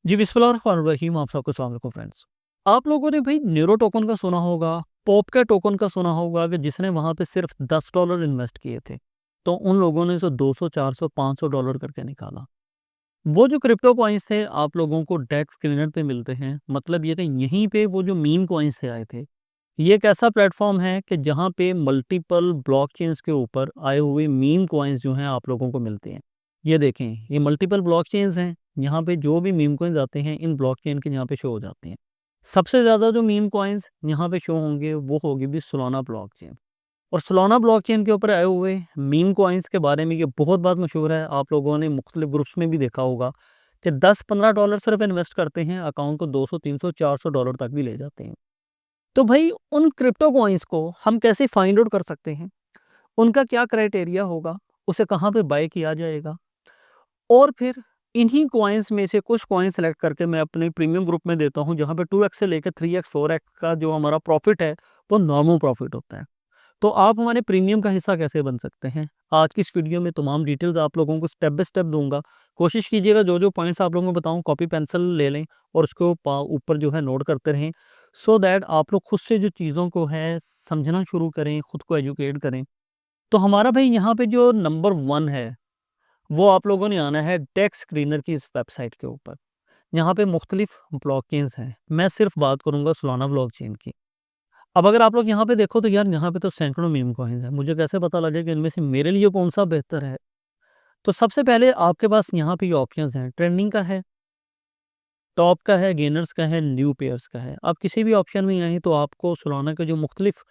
जी, बिस्मिल्लाहिर्रहमानिर्रहीम। आप सबको अस्सलाम वालेकुम फ्रेंड्स। आप लोगों ने भाई न्यूरो टोकन का सुना होगा, पॉप के टोकन का सुना होगा कि जिसने वहाँ पे सिर्फ $10 इन्वेस्ट किए थे, तो उन लोगों ने उसे 200, 400, $500 करके निकाला। वो जो क्रिप्टो कॉइन्स थे आप लोगों को डेक्स स्क्रीनर पे मिलते हैं। मतलब ये कि यहीं पे वो जो मीम कॉइन्स से आए थे। ये एक ऐसा प्लेटफ़ॉर्म है कि जहाँ पे मल्टीपल ब्लॉकचेन्स के ऊपर आए हुए मीम कॉइन्स जो हैं आप लोगों को मिलते हैं। ये देखें, ये मल्टीपल ब्लॉकचेन्स हैं, यहाँ पे जो भी मीम कॉइन्स आते हैं इन ब्लॉकचेन के यहाँ पे शो हो जाते हैं। सबसे ज़्यादा जो मीम कॉइन्स यहाँ पे शो होंगे वो होगी भी सोलाना ब्लॉकचेन। और सोलाना ब्लॉकचेन के ऊपर आए हुए मीम कॉइन्स के बारे में ये बहुत बात मशहूर है। आप लोगों ने मुख्तलिफ ग्रुप्स में भी देखा होगा कि $10-15 सिर्फ इन्वेस्ट करते हैं, अकाउंट को 200, 300, $400 तक भी ले जाते हैं। तो भाई उन क्रिप्टो कॉइन्स को हम कैसे फाइंड आउट कर सकते हैं? उनका क्या क्राइटेरिया होगा? उसे कहाँ पे बाय किया जाएगा? और फिर इन्हीं कॉइन्स में से कुछ कॉइन सेलेक्ट करके मैं अपने प्रीमियम ग्रुप में देता हूँ, जहाँ पे 2x से लेकर 3x 4x का जो हमारा प्रॉफिट है वो नॉर्मल प्रॉफिट होता है। तो आप हमारे प्रीमियम का हिस्सा कैसे बन सकते हैं? आज की इस वीडियो में तमाम डिटेल्स आप लोगों को स्टेप बाय स्टेप दूंगा। कोशिश कीजिएगा जो जो पॉइंट्स आप लोगों को बताऊं कॉपी पेंसिल ले लें और उसको ऊपर जो है नोट करते रहें, सो दैट आप लोग खुद से जो चीज़ों को है समझना शुरू करें, खुद को एजुकेट करें। तो हमारा भाई यहाँ पे जो नंबर 1 है वो आप लोगों ने आना है डेक्स स्क्रीनर की इस वेबसाइट के ऊपर। यहाँ पे मुख्तलिफ ब्लॉकचेन्स हैं, मैं सिर्फ बात करूँगा सोलाना ब्लॉकचेन की। अब अगर आप लोग यहाँ पे देखो तो यार यहाँ पे तो सैकड़ों मीम कॉइन्स हैं, मुझे कैसे पता लगे कि इनमें से मेरे लिए कौन सा बेहतर है? तो सबसे पहले आपके पास यहाँ पे ये ऑप्शंस हैं, ट्रेंडिंग का है, टॉप का है, गेनर्स का है, न्यू पेयर्स का है। आप किसी भी ऑप्शन में आएँ तो आपको सोलाना के जो मुख्तलिफ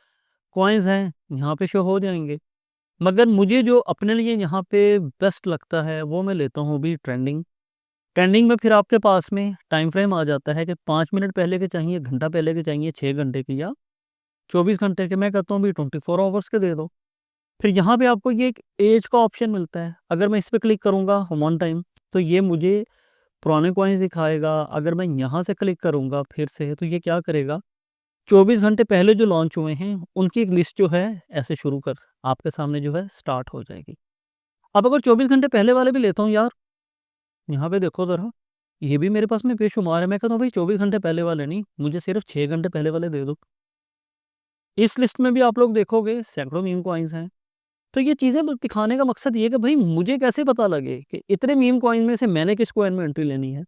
कॉइन्स हैं यहाँ पे शो हो जाएंगे। मगर मुझे जो अपने लिए यहाँ पे बेस्ट लगता है वो मैं लेता हूँ भी ट्रेंडिंग। ट्रेंडिंग में फिर आपके पास में टाइम फ्रेम आ जाता है कि 5 मिनट पहले के चाहिए, घंटा पहले के चाहिए, 6 घंटे के या 24 घंटे के। मैं कहता हूँ भी 24 आवर्स के दे दो। फिर यहाँ पे आपको ये एक एज का ऑप्शन मिलता है। अगर मैं इस पे क्लिक करूँगा वन टाइम तो ये मुझे पुराने कॉइन्स दिखाएगा। अगर मैं यहाँ से क्लिक करूँगा फिर से तो ये क्या करेगा, 24 घंटे पहले जो लॉन्च हुए हैं उनकी एक लिस्ट जो है ऐसे शुरू कर आपके सामने जो है स्टार्ट हो जाएगी। अब अगर 24 घंटे पहले वाले भी लेता हूँ यार, यहाँ पे देखो ज़रा, ये भी मेरे पास में बेशुमार है। मैं कहता हूँ भाई 24 घंटे पहले वाले नहीं, मुझे सिर्फ 6 घंटे पहले वाले दे दो। इस लिस्ट में भी आप लोग देखोगे सैकड़ों मीम कॉइन्स हैं। तो ये चीज़ें दिखाने का मकसद ये है कि भाई मुझे कैसे पता लगे कि इतने मीम कॉइन में से मैंने किस कॉइन में एंट्री लेनी है।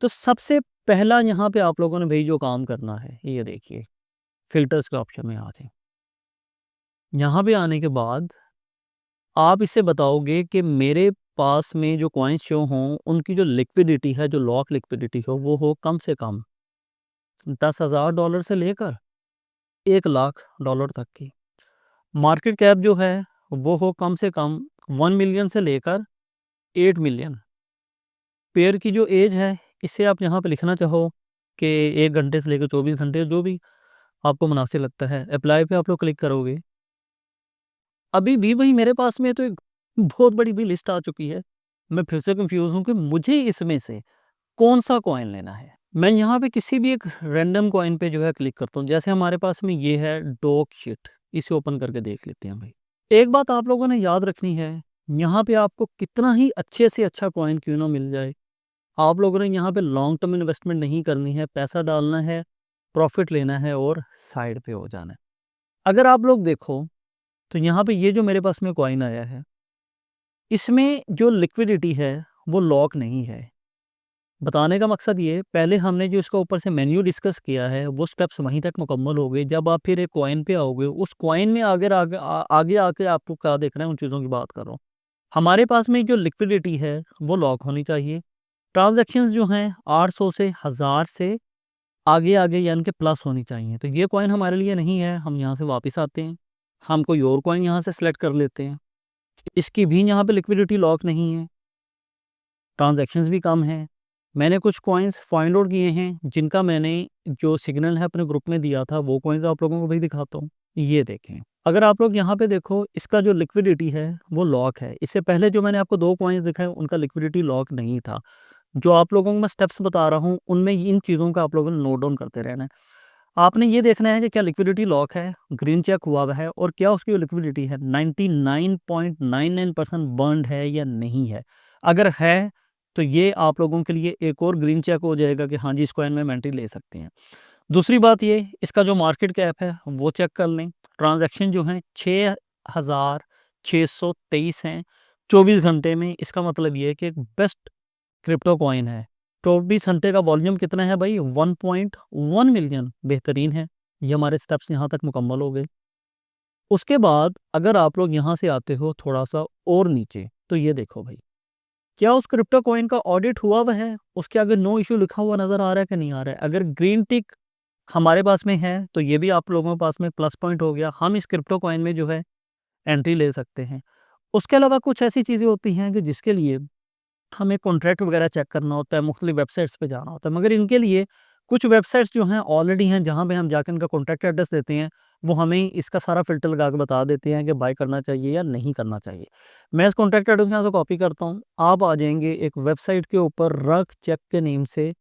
तो सबसे पहला यहाँ पे आप लोगों ने भाई जो काम करना है ये देखिए, फ़िल्टर्स के ऑप्शन में आ जाएँ। यहाँ पे आने के बाद आप इसे बताओगे कि मेरे पास में जो कॉइन्स शो हों उनकी जो लिक्विडिटी है, जो लॉक लिक्विडिटी हो वो हो कम से कम $10,000 से लेकर $1,00,000 तक की। मार्केट कैप जो है वो हो कम से कम 1 मिलियन से लेकर 8 मिलियन। पेयर की जो एज है इसे आप यहाँ पे लिखना चाहो कि 1 घंटे से लेकर 24 घंटे, जो भी आपको मुनासिब लगता है। अप्लाई पे आप लोग क्लिक करोगे। अभी भी वही मेरे पास में तो एक बहुत बड़ी भी लिस्ट आ चुकी है। मैं फिर से कन्फ्यूज़ हूँ कि मुझे इसमें से कौन-सा कॉइन लेना है। मैं यहाँ पे किसी भी एक रैंडम कॉइन पे जो है क्लिक करता हूँ। जैसे हमारे पास में ये है डॉग शिट, इसे ओपन करके देख लेते हैं भाई। एक बात आप लोगों ने याद रखनी है, यहाँ पे आपको कितना ही अच्छे से अच्छा कॉइन क्यों ना मिल जाए, आप लोगों ने यहाँ पे लॉन्ग टर्म इन्वेस्टमेंट नहीं करनी है, पैसा डालना है, प्रॉफ़िट लेना है और साइड पे हो जाना है। अगर आप लोग देखो, तो यहाँ पे ये जो मेरे पास में कॉइन आया है, इसमें जो लिक्विडिटी है, वो लॉक नहीं है। बताने का मकसद ये, पहले हमने जो इसका ऊपर से मेन्यू डिस्कस किया है, वो स्टेप्स वहीं तक मुकम्मल हो गए। जब आप फिर एक कॉइन पे आओगे, उस कॉइन में आगे आके आपको क्या देखना है, उन चीज़ों की बात कर रहा हूँ। हमारे पास में जो लिक्विडिटी है, वो लॉक होनी चाहिए। ट्रांज़ैक्शंस जो हैं 800 से 1000 से आगे यानी कि प्लस होनी चाहिए। तो ये कॉइन हमारे लिए नहीं है, हम यहाँ से वापस आते हैं। हम कोई और कॉइन यहाँ से सेलेक्ट कर लेते हैं। इसकी भी यहाँ पे लिक्विडिटी लॉक नहीं है, ट्रांज़ैक्शंस भी कम हैं। मैंने कुछ कॉइन्स फाइंड आउट किए हैं, जिनका मैंने जो सिग्नल है अपने ग्रुप में दिया था, वो कॉइन्स आप लोगों को भी दिखाता हूँ। ये देखें, अगर आप लोग यहाँ पे देखो, इसका जो लिक्विडिटी है वो लॉक है। इससे पहले जो मैंने आपको 2 कॉइन्स दिखाए उनका लिक्विडिटी लॉक नहीं था। जो आप लोगों को मैं स्टेप्स बता रहा हूँ, उनमें इन चीज़ों का आप लोगों ने नोट डाउन करते रहना है। आपने ये देखना है कि क्या लिक्विडिटी लॉक है, ग्रीन चेक हुआ हुआ है, और क्या उसकी लिक्विडिटी है 99.99% बर्न्ड है या नहीं है। अगर है तो ये आप लोगों के लिए एक और ग्रीन चेक हो जाएगा कि हाँ जी, इस कॉइन में एंट्री ले सकते हैं। दूसरी बात ये, इसका जो मार्केट कैप है वो चेक कर लें। ट्रांजैक्शन जो हैं 6,623 हैं 24 घंटे में। इसका मतलब ये है कि एक बेस्ट क्रिप्टो कॉइन है। 24 घंटे का वॉल्यूम कितना है भाई? 1.1 मिलियन। बेहतरीन है। ये हमारे स्टेप्स यहाँ तक मुकम्मल हो गए। उसके बाद अगर आप लोग यहाँ से आते हो थोड़ा सा और नीचे, तो ये देखो भाई, क्या उस क्रिप्टो कॉइन का ऑडिट हुआ हुआ है? उसके आगे नो इशू लिखा हुआ नज़र आ रहा है कि नहीं आ रहा है? अगर ग्रीन टिक हमारे पास में है तो ये भी आप लोगों के पास में प्लस पॉइंट हो गया। हम इस क्रिप्टो कॉइन में जो है एंट्री ले सकते हैं। उसके अलावा कुछ ऐसी चीज़ें होती हैं कि जिसके लिए हमें कॉन्ट्रैक्ट वगैरह चेक करना होता है, मुख्तलिफ वेबसाइट्स पे जाना होता है, मगर इनके लिए कुछ वेबसाइट्स जो हैं ऑलरेडी हैं, जहाँ पे हम जाकर इनका कॉन्टैक्ट एड्रेस देते हैं, वो हमें इसका सारा फ़िल्टर लगा के बता देते हैं कि बाय करना चाहिए या नहीं करना चाहिए। मैं इस कॉन्टैक्ट एड्रेस यहाँ से कॉपी करता हूँ। आप आ जाएंगे एक वेबसाइट के ऊपर, रक चेक के नेम से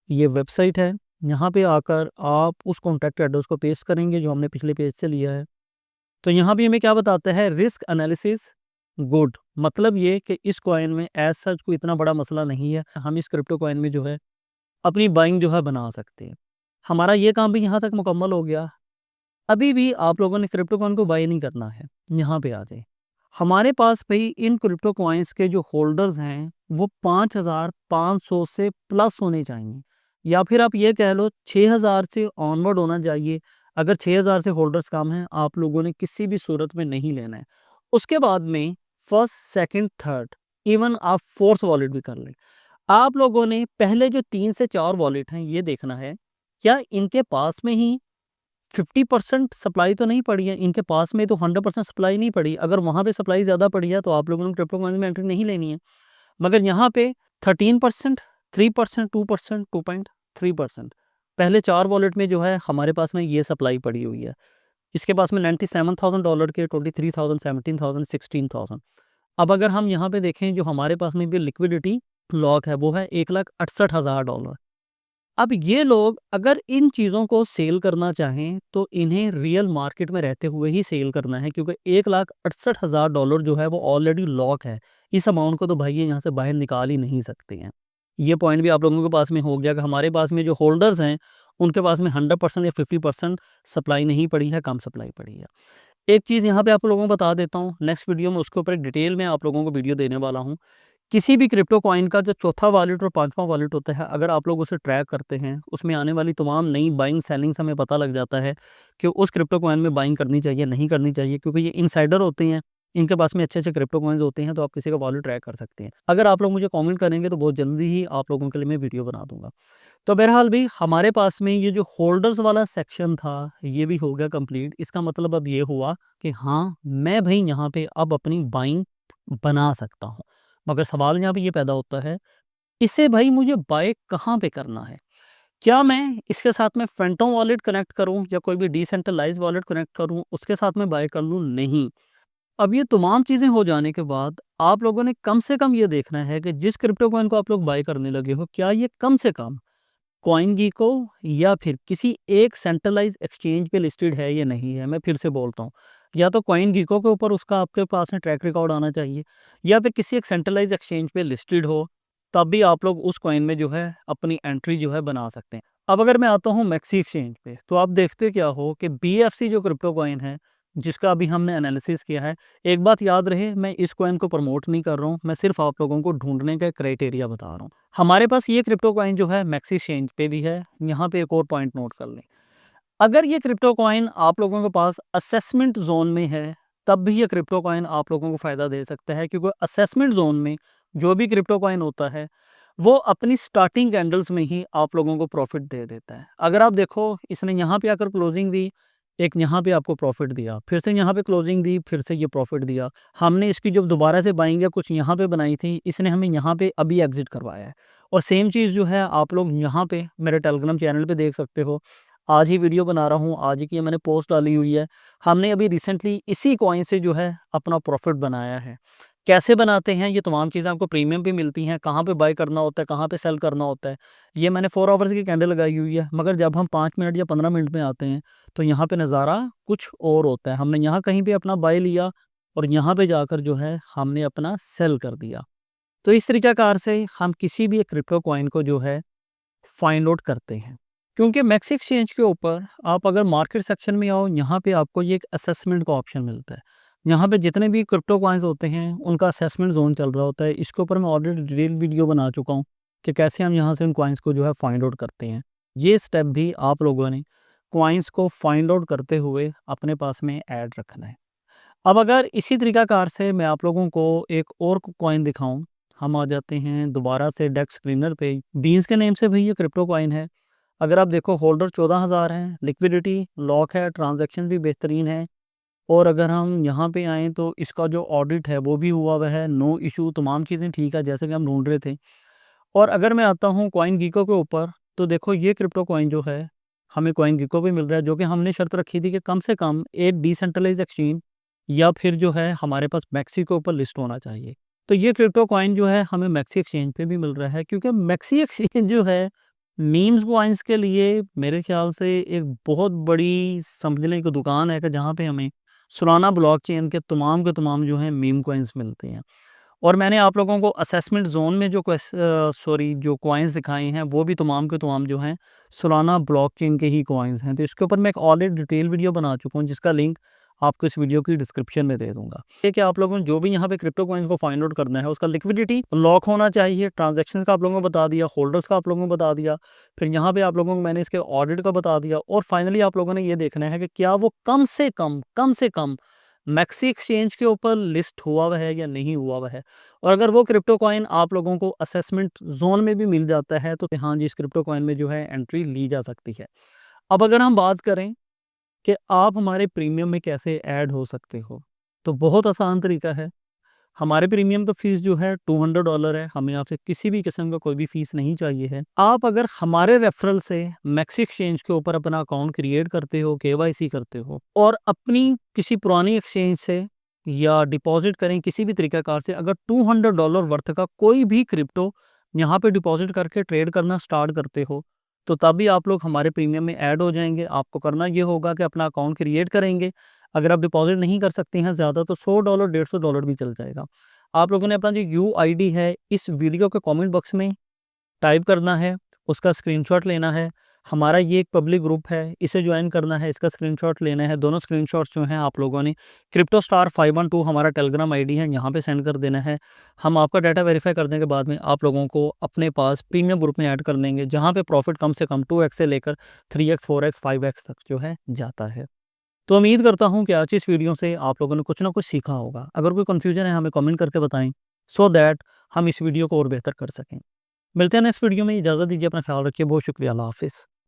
ये वेबसाइट है। यहाँ पे आकर आप उस कॉन्टैक्ट एड्रेस को पेस्ट करेंगे जो हमने पिछले पेज से लिया है। तो यहाँ भी हमें क्या बताता है? Risk analysis good. मतलब ये कि इस कॉइन में एज सच कोई इतना बड़ा मसला नहीं है। हम इस क्रिप्टो कॉइन में जो है अपनी बाइंग जो है बना सकते हैं। हमारा ये काम भी यहाँ तक मुकम्मल हो गया। अभी भी आप लोगों ने क्रिप्टो कॉइन को बाय नहीं करना है। यहाँ पे आ जाए। हमारे पास भाई इन क्रिप्टो कॉइन्स के जो होल्डर्स हैं वो 5,500 से प्लस होने चाहिए, या फिर आप ये कह लो 6,000 से ऑनवर्ड होना चाहिए। अगर 6,000 से होल्डर्स कम हैं, आप लोगों ने किसी भी सूरत में नहीं लेना है। उसके बाद में फर्स्ट, सेकंड, थर्ड, इवन आप फोर्थ वॉलेट भी कर लें। आप लोगों ने पहले जो 3 से 4 वॉलेट हैं ये देखना है, क्या इनके पास में ही 50% सप्लाई तो नहीं पड़ी है? इनके पास में तो 100% सप्लाई नहीं पड़ी। अगर वहाँ पे सप्लाई ज़्यादा पड़ी है तो आप लोगों ने क्रिप्टो कॉइन में एंट्री नहीं लेनी है। मगर यहाँ पे 13%, 3%, 2%, 2.3%, पहले 4 वॉलेट में जो है हमारे पास में ये सप्लाई पड़ी हुई है। इसके पास में $97,000 के 23,000, 17,000, 16,000। अब अगर हम यहाँ पे देखें, जो हमारे पास में भी लिक्विडिटी लॉक है वो है $1,68,000। अब ये लोग अगर इन चीज़ों को सेल करना चाहें तो इन्हें रियल मार्केट में रहते हुए ही सेल करना है, क्योंकि $1,68,000 जो है वो ऑलरेडी लॉक है। इस अमाउंट को तो भाई ये यहाँ से बाहर निकाल ही नहीं सकते हैं। ये पॉइंट भी आप लोगों के पास में हो गया कि हमारे पास में जो होल्डर्स हैं उनके पास में 100% या 50% सप्लाई नहीं पड़ी है, कम सप्लाई पड़ी है। एक चीज़ यहाँ पे आप लोगों को बता देता हूँ, नेक्स्ट वीडियो में उसके ऊपर एक डिटेल में आप लोगों को वीडियो देने वाला हूँ। किसी भी क्रिप्टो कॉइन का जो चौथा वॉलेट और पांचवा वॉलेट होता है, अगर आप लोग उसे ट्रैक करते हैं, उसमें आने वाली तमाम नई बाइंग सेलिंग से हमें पता लग जाता है कि उस क्रिप्टो कॉइन में बाइंग करनी चाहिए, नहीं करनी चाहिए, क्योंकि ये इनसाइडर होते हैं। इनके पास में अच्छे अच्छे क्रिप्टो कॉइन्स होते हैं, तो आप किसी का वॉलेट ट्रैक कर सकते हैं। अगर आप लोग मुझे कमेंट करेंगे तो बहुत जल्दी ही आप लोगों के लिए मैं वीडियो बना दूंगा। तो बहरहाल भी हमारे पास में ये जो होल्डर्स वाला सेक्शन था ये भी हो गया कंप्लीट। इसका मतलब अब ये हुआ कि हाँ, मैं भाई यहाँ पे अब अपनी बाइंग बना सकता हूँ। मगर सवाल यहाँ पे ये पैदा होता है, इसे भाई मुझे बाय कहाँ पे करना है? क्या मैं इसके साथ में फैंटम वॉलेट कनेक्ट करूँ या कोई भी डिसेंट्रलाइज वॉलेट कनेक्ट करूँ उसके साथ में बाय कर लूँ? नहीं। अब ये तमाम चीज़ें हो जाने के बाद आप लोगों ने कम से कम ये देखना है कि जिस क्रिप्टो कॉइन को आप लोग बाय करने लगे हो, क्या ये कम से कम कॉइनगीको या फिर किसी एक सेंट्रलाइज एक्सचेंज पे लिस्टेड है या नहीं है। मैं फिर से बोलता हूँ, या तो कॉइनगीको के ऊपर उसका आपके पास में ट्रैक रिकॉर्ड आना चाहिए, या फिर किसी एक सेंट्रलाइज एक्सचेंज पे लिस्टेड हो, तब भी आप लोग उस कॉइन में जो है अपनी एंट्री जो है बना सकते हैं। अब अगर मैं आता हूँ मैक्सी एक्सचेंज पे, तो आप देखते क्या हो कि BFC जो क्रिप्टो कॉइन है जिसका अभी हमने एनालिसिस किया है, एक बात याद रहे, मैं इस कॉइन को प्रमोट नहीं कर रहा हूँ, मैं सिर्फ आप लोगों को ढूंढने का क्राइटेरिया बता रहा हूँ। हमारे पास ये क्रिप्टो कॉइन जो है मैक्सी एक्सचेंज पे भी है। यहाँ पे एक और पॉइंट नोट कर लें, अगर ये क्रिप्टो कॉइन आप लोगों के पास असेसमेंट जोन में है तब भी ये क्रिप्टो कॉइन आप लोगों को फ़ायदा दे सकता है, क्योंकि असेसमेंट जोन में जो भी क्रिप्टो कॉइन होता है वो अपनी स्टार्टिंग कैंडल्स में ही आप लोगों को प्रॉफिट दे देता है। अगर आप देखो, इसने यहाँ पे आकर क्लोजिंग दी, एक यहाँ पे आपको प्रॉफिट दिया, फिर से यहाँ पे क्लोजिंग दी, फिर से ये प्रॉफिट दिया। हमने इसकी जब दोबारा से बाइंग या कुछ यहाँ पे बनाई थी, इसने हमें यहाँ पे अभी एग्जिट करवाया है। और सेम चीज़ जो है आप लोग यहाँ पे मेरे टेलीग्राम चैनल पे देख सकते हो। आज ही वीडियो बना रहा हूँ, आज ही की मैंने पोस्ट डाली हुई है। हमने अभी रिसेंटली इसी कॉइन से जो है अपना प्रॉफिट बनाया है। कैसे बनाते हैं ये तमाम चीज़ें आपको प्रीमियम पे मिलती हैं, कहाँ पे बाय करना होता है, कहाँ पे सेल करना होता है, ये मैंने 4 आवर्स की कैंडल लगाई हुई है। मगर जब हम 5 मिनट या 15 मिनट में आते हैं तो यहाँ पे नज़ारा कुछ और होता है। हमने यहाँ कहीं पे अपना बाय लिया और यहाँ पे जाकर जो है हमने अपना सेल कर दिया। तो इस तरीक़ाकार से हम किसी भी एक क्रिप्टो कॉइन को जो है फाइंड आउट करते हैं। क्योंकि मैक्स एक्सचेंज के ऊपर आप अगर मार्केट सेक्शन में आओ, यहाँ पे आपको ये एक असेसमेंट का ऑप्शन मिलता है। यहाँ पे जितने भी क्रिप्टो कॉइन्स होते हैं उनका असेसमेंट ज़ोन चल रहा होता है। इसके ऊपर मैं ऑलरेडी डिटेल वीडियो बना चुका हूँ कि कैसे हम यहाँ से उन कॉइन्स को जो है फाइंड आउट करते हैं। ये स्टेप भी आप लोगों ने कॉइन्स को फाइंड आउट करते हुए अपने पास में ऐड रखना है। अब अगर इसी तरीक़ाकार से मैं आप लोगों को एक और कॉइन दिखाऊँ, हम आ जाते हैं दोबारा से डेक्स स्क्रीनर पे। बीन्स के नेम से भी ये क्रिप्टो कॉइन है। अगर आप देखो होल्डर 14,000 है, लिक्विडिटी लॉक है, ट्रांजैक्शन भी बेहतरीन है। और अगर हम यहाँ पे आएँ तो इसका जो ऑडिट है वो भी हुआ हुआ है, नो इशू, तमाम चीज़ें ठीक है जैसे कि हम ढूँढ रहे थे। और अगर मैं आता हूँ कॉइन गीको के ऊपर, तो देखो ये क्रिप्टो कॉइन जो है हमें कॉइन गीको पे मिल रहा है, जो कि हमने शर्त रखी थी कि कम से कम एक डिसेंट्रलाइज्ड एक्सचेंज या फिर जो है हमारे पास मैक्सी के ऊपर लिस्ट होना चाहिए। तो ये क्रिप्टो कॉइन जो है हमें मैक्सी एक्सचेंज पे भी मिल रहा है, क्योंकि मैक्सी एक्सचेंज जो है मीम्स कॉइन्स के लिए मेरे ख्याल से एक बहुत बड़ी समझ लें कि दुकान है कि जहाँ पे हमें सोलाना ब्लॉकचेन के तमाम जो हैं मीम कॉइन्स मिलते हैं। और मैंने आप लोगों को असेसमेंट ज़ोन में जो कॉइन्स दिखाए हैं वो भी तमाम के तमाम जो हैं सोलाना ब्लॉकचेन के ही कॉइन्स हैं। तो इसके ऊपर मैं एक ऑलरेडी डिटेल वीडियो बना चुका हूँ, जिसका लिंक आपको इस वीडियो की डिस्क्रिप्शन में दे दूँगा। ये कि आप लोगों ने जो भी यहाँ पे क्रिप्टो कॉइन्स को फाइंड आउट करना है, उसका लिक्विडिटी लॉक होना चाहिए, ट्रांज़ैक्शंस का आप लोगों को बता दिया, होल्डर्स का आप लोगों को बता दिया, फिर यहाँ पे आप लोगों को मैंने इसके ऑडिट का बता दिया, और फाइनली आप लोगों ने ये देखना है कि क्या वो कम से कम मैक्सी एक्सचेंज के ऊपर लिस्ट हुआ हुआ है या नहीं हुआ हुआ है। और अगर वो क्रिप्टो कॉइन आप लोगों को असेसमेंट ज़ोन में भी मिल जाता है तो हाँ जी, इस क्रिप्टो कॉइन में जो है एंट्री ली जा सकती है। अब अगर हम बात करें कि आप हमारे प्रीमियम में कैसे ऐड हो सकते हो, तो बहुत आसान तरीका है। हमारे प्रीमियम का फ़ीस जो है $200 है, हमें आपसे किसी भी किस्म का कोई भी फ़ीस नहीं चाहिए है। आप अगर हमारे रेफ़रल से मैक्सी एक्सचेंज के ऊपर अपना अकाउंट क्रिएट करते हो, केवाईसी करते हो और अपनी किसी पुरानी एक्सचेंज से या डिपॉज़िट करें किसी भी तरीक़ाकार से, अगर $200 वर्थ का कोई भी क्रिप्टो यहाँ पे डिपॉज़िट करके ट्रेड करना स्टार्ट करते हो, तो तभी आप लोग हमारे प्रीमियम में ऐड हो जाएँगे। आपको करना ये होगा कि अपना अकाउंट क्रिएट करेंगे। अगर आप डिपॉज़िट नहीं कर सकते हैं ज़्यादा, तो $100 $150 भी चल जाएगा। आप लोगों ने अपना जो यूआईडी है इस वीडियो के कमेंट बॉक्स में टाइप करना है, उसका स्क्रीनशॉट लेना है। हमारा ये एक पब्लिक ग्रुप है, इसे ज्वाइन करना है, इसका स्क्रीनशॉट लेना है। दोनों स्क्रीनशॉट्स जो हैं आप लोगों ने क्रिप्टो स्टार 512 हमारा टेलीग्राम आईडी है, यहाँ पे सेंड कर देना है। हम आपका डाटा वेरीफाई करने के बाद में आप लोगों को अपने पास प्रीमियम ग्रुप में ऐड कर लेंगे, जहाँ पे प्रॉफिट कम से कम 2x से लेकर 3x 4x 5x तक जो है जाता है। तो उम्मीद करता हूँ कि आज इस वीडियो से आप लोगों ने कुछ ना कुछ सीखा होगा। अगर कोई कन्फ्यूजन है हमें कमेंट करके बताएं, सो दैट हम इस वीडियो को और बेहतर कर सकें। मिलते हैं नेक्स्ट वीडियो में, इजाज़त दीजिए, अपना ख्याल रखिए, बहुत शुक्रिया, अल्लाह हाफ़िज़।